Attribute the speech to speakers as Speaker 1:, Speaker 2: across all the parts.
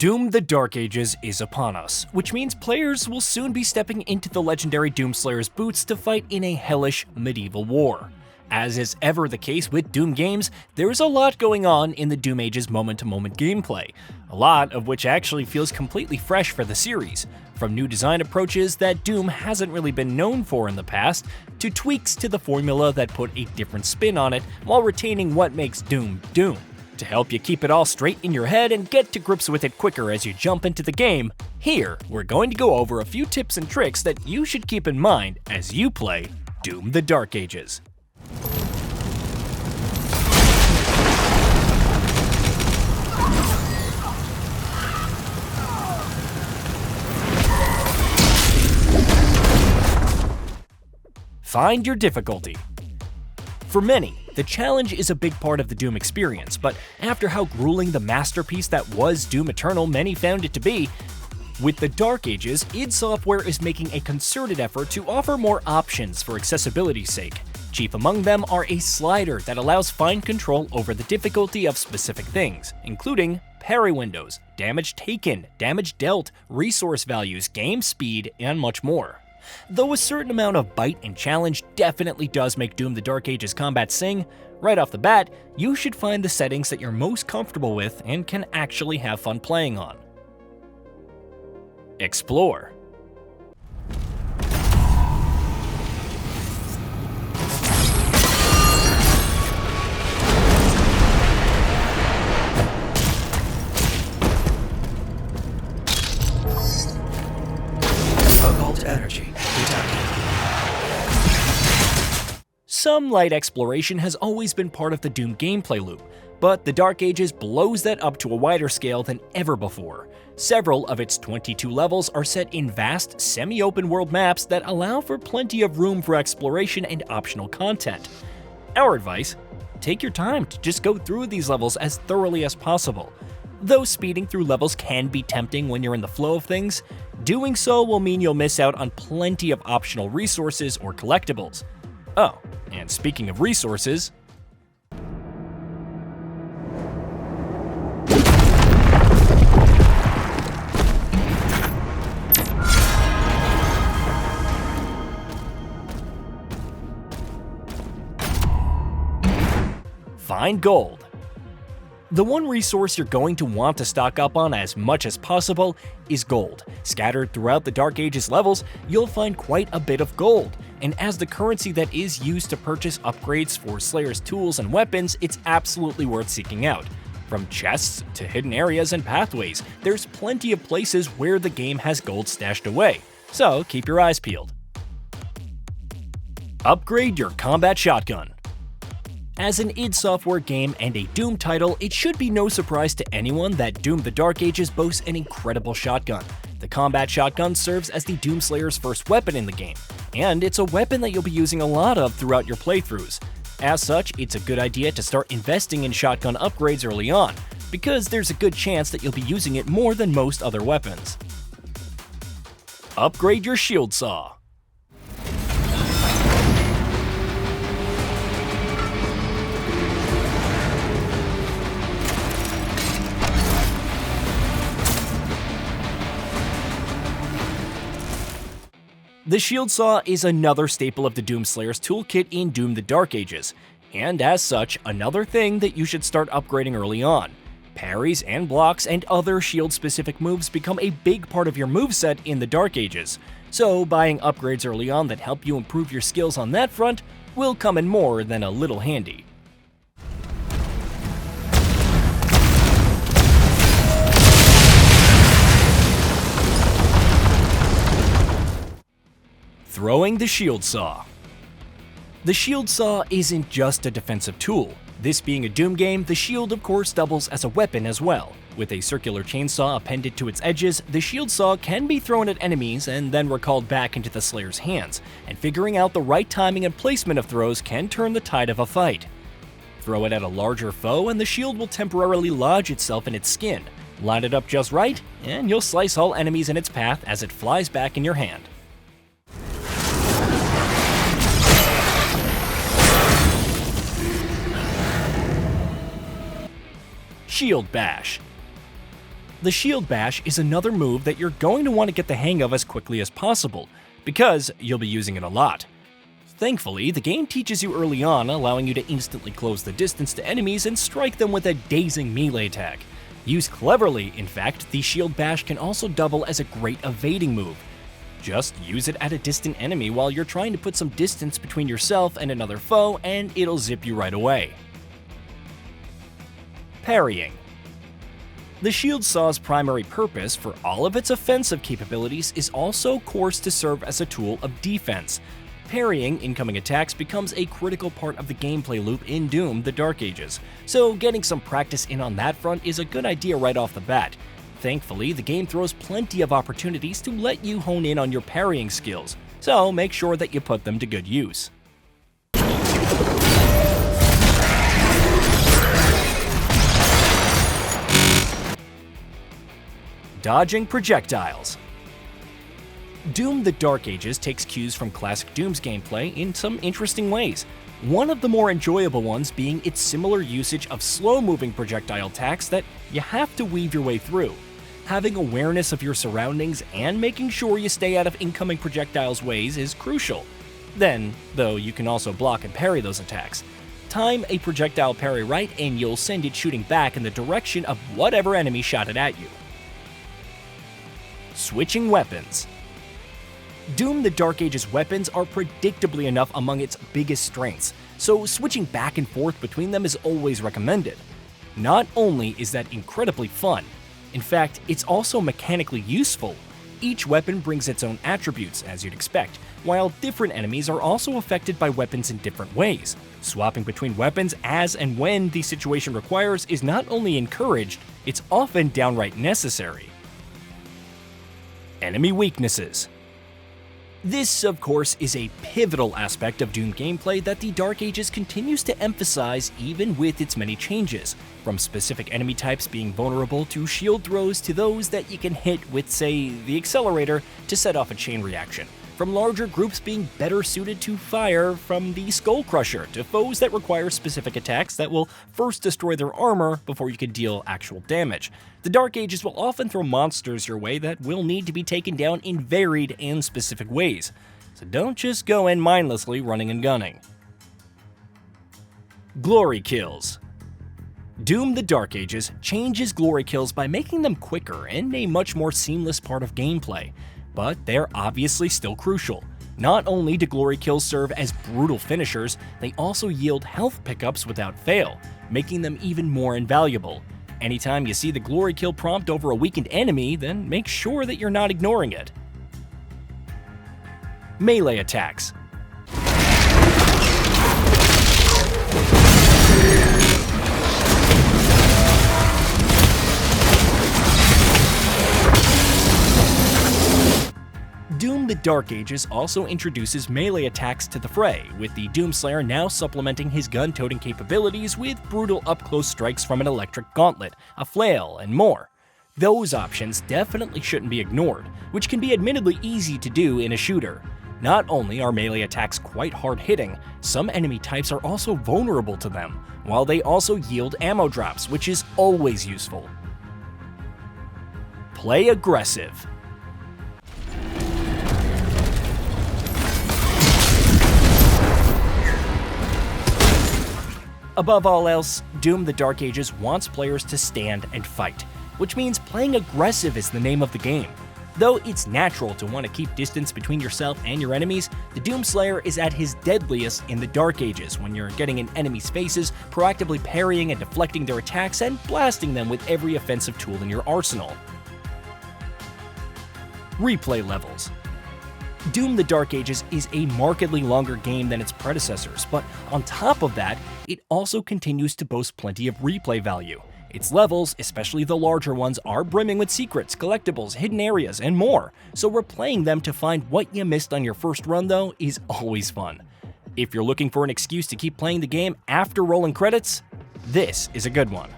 Speaker 1: Doom: The Dark Ages is upon us, which means players will soon be stepping into the legendary Doomslayer's boots to fight in a hellish medieval war. As is ever the case with Doom games, there's a lot going on in the Doom Age's moment-to-moment gameplay, a lot of which actually feels completely fresh for the series, from new design approaches that Doom hasn't really been known for in the past, to tweaks to the formula that put a different spin on it while retaining what makes Doom Doom. To help you keep it all straight in your head and get to grips with it quicker as you jump into the game, here we're going to go over a few tips and tricks that you should keep in mind as you play Doom: The Dark Ages. Find your difficulty. For many, the challenge is a big part of the Doom experience, but after how grueling the masterpiece that was Doom Eternal many found it to be, with the Dark Ages, id Software is making a concerted effort to offer more options for accessibility's sake. Chief among them are a slider that allows fine control over the difficulty of specific things, including parry windows, damage taken, damage dealt, resource values, game speed, and much more. Though a certain amount of bite and challenge definitely does make Doom: The Dark Ages combat sing, right off the bat, you should find the settings that you're most comfortable with and can actually have fun playing on. Explore.
Speaker 2: Energy.
Speaker 1: Some light exploration has always been part of the Doom gameplay loop, but the Dark Ages blows that up to a wider scale than ever before. Several of its 22 levels are set in vast, semi-open world maps that allow for plenty of room for exploration and optional content. Our advice? Take your time to just go through these levels as thoroughly as possible. Though speeding through levels can be tempting when you're in the flow of things, doing so will mean you'll miss out on plenty of optional resources or collectibles. Oh, and speaking of resources, find gold. The one resource you're going to want to stock up on as much as possible is gold. Scattered throughout the Dark Ages levels, you'll find quite a bit of gold, and as the currency that is used to purchase upgrades for Slayer's tools and weapons, it's absolutely worth seeking out. From chests to hidden areas and pathways, there's plenty of places where the game has gold stashed away, so keep your eyes peeled. Upgrade your combat shotgun. As an id Software game and a Doom title, it should be no surprise to anyone that Doom: The Dark Ages boasts an incredible shotgun. The combat shotgun serves as the Doomslayer's first weapon in the game, and it's a weapon that you'll be using a lot of throughout your playthroughs. As such, it's a good idea to start investing in shotgun upgrades early on, because there's a good chance that you'll be using it more than most other weapons. Upgrade your shield saw. The shield saw is another staple of the Doomslayer's toolkit in Doom: The Dark Ages, and as such, another thing that you should start upgrading early on. Parries and blocks and other shield-specific moves become a big part of your moveset in the Dark Ages, so buying upgrades early on that help you improve your skills on that front will come in more than a little handy. Throwing the shield saw. The shield saw isn't just a defensive tool. This being a Doom game, the shield of course doubles as a weapon as well. With a circular chainsaw appended to its edges, the shield saw can be thrown at enemies and then recalled back into the Slayer's hands, and figuring out the right timing and placement of throws can turn the tide of a fight. Throw it at a larger foe and the shield will temporarily lodge itself in its skin. Line it up just right, and you'll slice all enemies in its path as it flies back in your hand. Shield Bash. The shield bash is another move that you're going to want to get the hang of as quickly as possible, because you'll be using it a lot. Thankfully, the game teaches you early on, allowing you to instantly close the distance to enemies and strike them with a dazing melee attack. Used cleverly, in fact, the shield bash can also double as a great evading move. Just use it at a distant enemy while you're trying to put some distance between yourself and another foe, and it'll zip you right away. Parrying. The shield saw's primary purpose for all of its offensive capabilities is also, of course, to serve as a tool of defense. Parrying incoming attacks becomes a critical part of the gameplay loop in Doom: The Dark Ages, so getting some practice in on that front is a good idea right off the bat. Thankfully, the game throws plenty of opportunities to let you hone in on your parrying skills, so make sure that you put them to good use. Dodging projectiles. Doom: The Dark Ages takes cues from classic Doom's gameplay in some interesting ways. One of the more enjoyable ones being its similar usage of slow-moving projectile attacks that you have to weave your way through. Having awareness of your surroundings and making sure you stay out of incoming projectiles' ways is crucial. Then, though, you can also block and parry those attacks. Time a projectile parry right and you'll send it shooting back in the direction of whatever enemy shot it at you. Switching weapons. Doom: The Dark Ages weapons are predictably enough among its biggest strengths, so switching back and forth between them is always recommended. Not only is that incredibly fun, in fact, it's also mechanically useful. Each weapon brings its own attributes, as you'd expect, while different enemies are also affected by weapons in different ways. Swapping between weapons as and when the situation requires is not only encouraged, it's often downright necessary. Enemy weaknesses. This, of course, is a pivotal aspect of Doom gameplay that the Dark Ages continues to emphasize even with its many changes, from specific enemy types being vulnerable to shield throws to those that you can hit with, say, the accelerator to set off a chain reaction, from larger groups being better suited to fire from the Skull Crusher to foes that require specific attacks that will first destroy their armor before you can deal actual damage. The Dark Ages will often throw monsters your way that will need to be taken down in varied and specific ways, so don't just go in mindlessly running and gunning. Glory kills. Doom: The Dark Ages changes glory kills by making them quicker and a much more seamless part of gameplay, but they're obviously still crucial. Not only do glory kills serve as brutal finishers, they also yield health pickups without fail, making them even more invaluable. Anytime you see the glory kill prompt over a weakened enemy, then make sure that you're not ignoring it. Melee attacks. Doom: The Dark Ages also introduces melee attacks to the fray, with the Doomslayer now supplementing his gun-toting capabilities with brutal up-close strikes from an electric gauntlet, a flail, and more. Those options definitely shouldn't be ignored, which can be admittedly easy to do in a shooter. Not only are melee attacks quite hard-hitting, some enemy types are also vulnerable to them, while they also yield ammo drops, which is always useful. Play aggressive. Above all else, Doom: The Dark Ages wants players to stand and fight, which means playing aggressive is the name of the game. Though it's natural to want to keep distance between yourself and your enemies, the Doomslayer is at his deadliest in the Dark Ages when you're getting in enemies' faces, proactively parrying and deflecting their attacks, and blasting them with every offensive tool in your arsenal. Replay levels. Doom: The Dark Ages is a markedly longer game than its predecessors, but on top of that, it also continues to boast plenty of replay value. Its levels, especially the larger ones, are brimming with secrets, collectibles, hidden areas, and more, so replaying them to find what you missed on your first run, though, is always fun. If you're looking for an excuse to keep playing the game after rolling credits, this is a good one.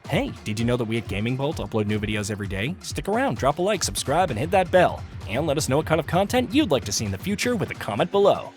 Speaker 1: Hey, did you know that we at GamingBolt upload new videos every day? Stick around, drop a like, subscribe, and hit that bell. And let us know what kind of content you'd like to see in the future with a comment below.